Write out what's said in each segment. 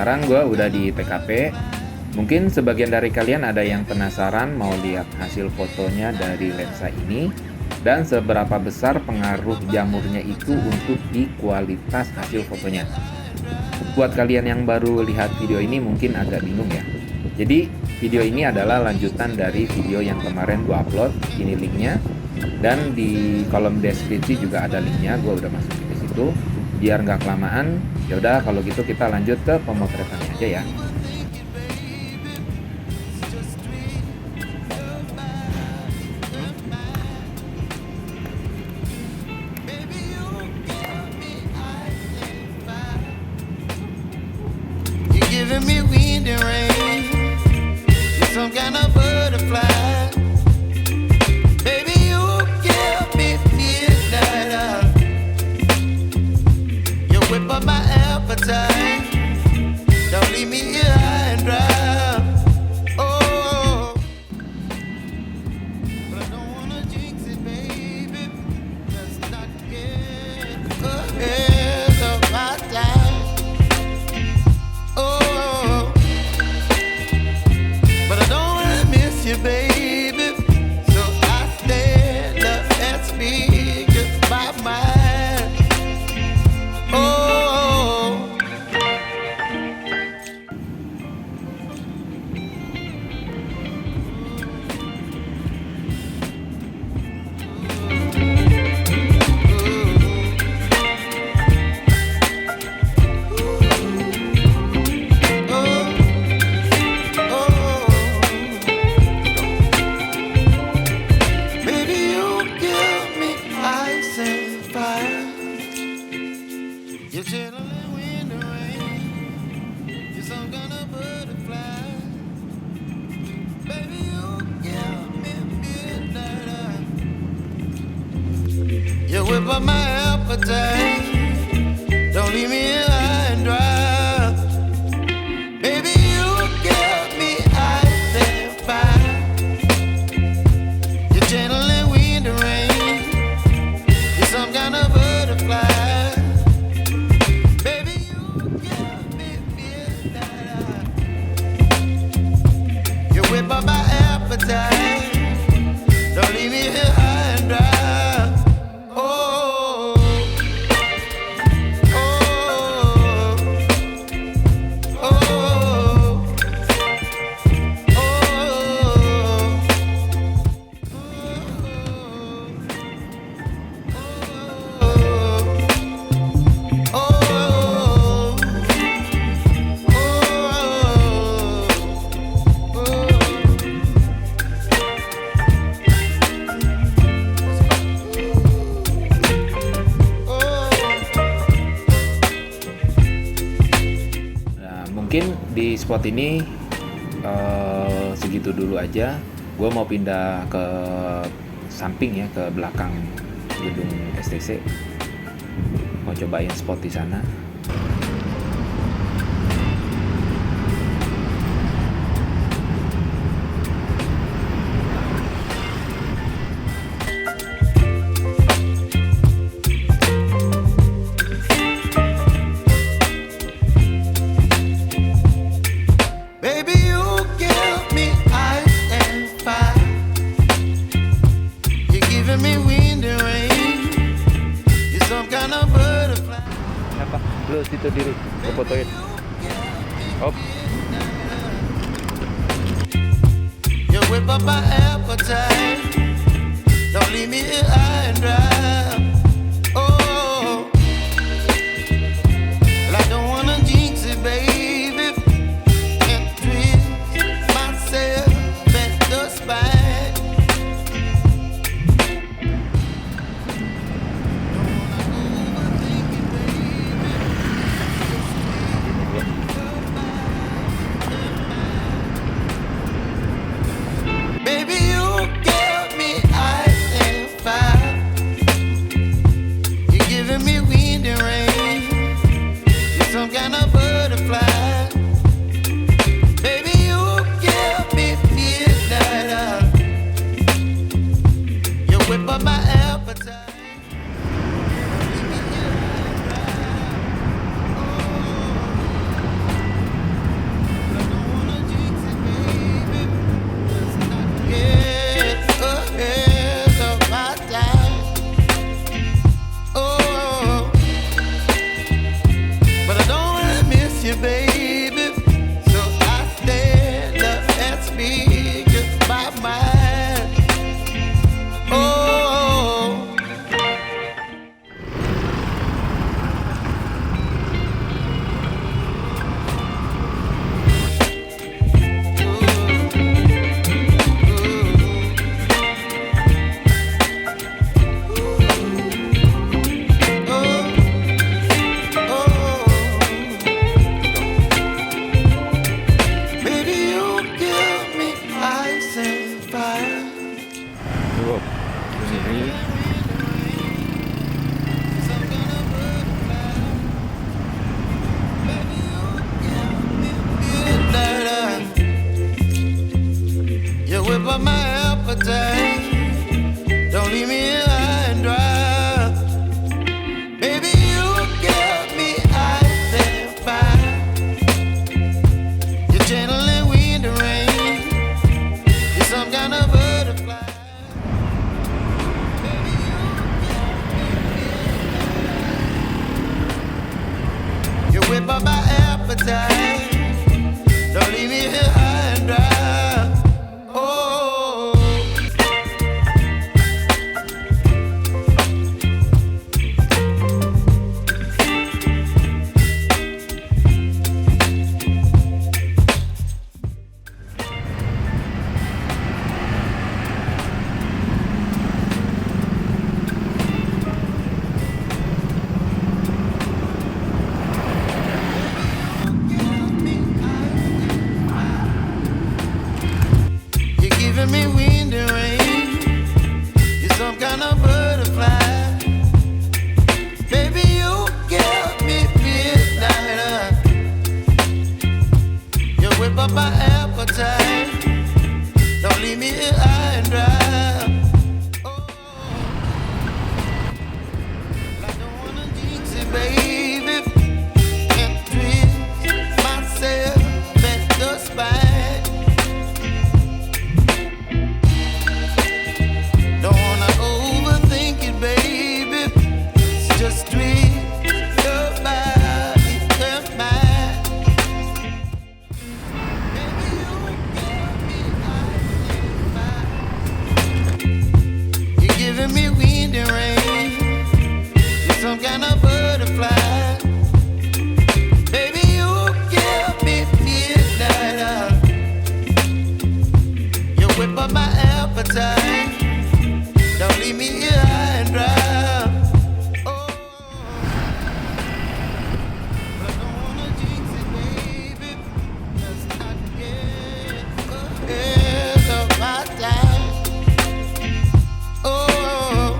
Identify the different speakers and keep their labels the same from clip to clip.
Speaker 1: sekarang gue udah di TKP. Mungkin sebagian dari kalian ada yang penasaran mau lihat hasil fotonya dari lensa ini dan seberapa besar pengaruh jamurnya itu untuk di kualitas hasil fotonya. Buat kalian yang baru lihat video ini mungkin agak bingung ya. Jadi video ini adalah lanjutan dari video yang kemarin gue upload. Ini linknya, dan di kolom deskripsi juga ada linknya. Gue udah masukin di situ. Biar nggak kelamaan, ya udah kalau gitu kita lanjut ke pemotretannya aja ya.
Speaker 2: Giving me wind and rain, you're some kind of butterfly. Baby, you give me midnight. You whip up my appetite. Don't leave me here high and dry. Oh, but I don't wanna jinx it, baby. Let's not get ahead of my time. Baby, so I stand up and speak my mind. Oh, you whip up my appetite. Don't leave me here high and dry. Baby, you give me ice and fire. You're channeling wind and rain. You're some kind of butterfly. Baby, you give me midnight. You whip up my appetite. Don't leave me here high and dry.
Speaker 1: Mungkin di spot ini segitu dulu aja. Gue mau pindah ke samping ya, ke belakang gedung STC. Mau cobain spot di sana. Lu situ diri, gue fotoin. Hop.
Speaker 2: You whip up my appetite. Don't leave me here high and dry. Oh, well, I don't wanna jinx it, baby, and twist myself at the spine. Baby, you give me ice and fire. appetite. Don't leave me here high and dry. Oh. You're giving me wind and rain. You're some kind of butterfly. Baby, you give me midnight. You whip up my appetite. Don't leave me here high and dry. Oh, I don't wanna jinx it, baby. And twist myself at the spine. Don't wanna overthink it, baby. It's just twist your body and mine. Baby, you give me ice and fire. You're giving me wind and rain. You're some kind of butterfly. Baby, you give me midnight. You whip up my appetite. Don't leave me here high and dry. Oh, but I don't wanna jinx it, baby. 'Cause I get ahead of my time. Oh,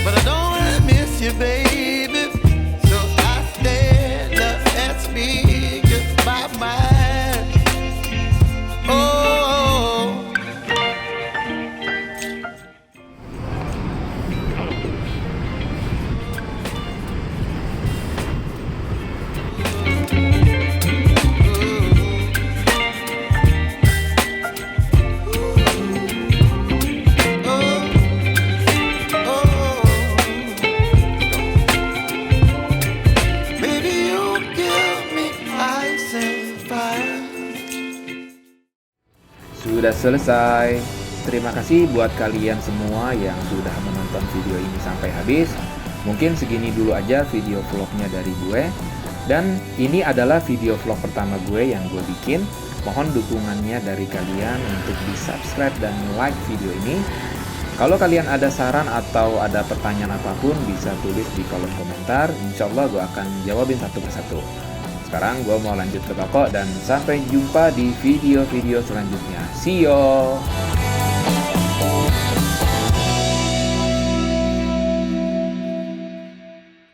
Speaker 2: but I don't wanna miss you, baby. So I stand up and speak my mind. Oh. Baby, you give me ice and fire.
Speaker 1: Sudah selesai. Terima kasih buat kalian semua yang sudah menonton video ini sampai habis. Mungkin segini dulu aja video vlognya dari gue. Dan ini adalah video vlog pertama gue yang gue bikin. Mohon dukungannya dari kalian untuk di-subscribe dan like video ini. Kalau kalian ada saran atau ada pertanyaan apapun, bisa tulis di kolom komentar. Insya Allah gue akan jawabin satu persatu. Sekarang gue mau lanjut ke toko dan sampai jumpa di video-video selanjutnya. See you!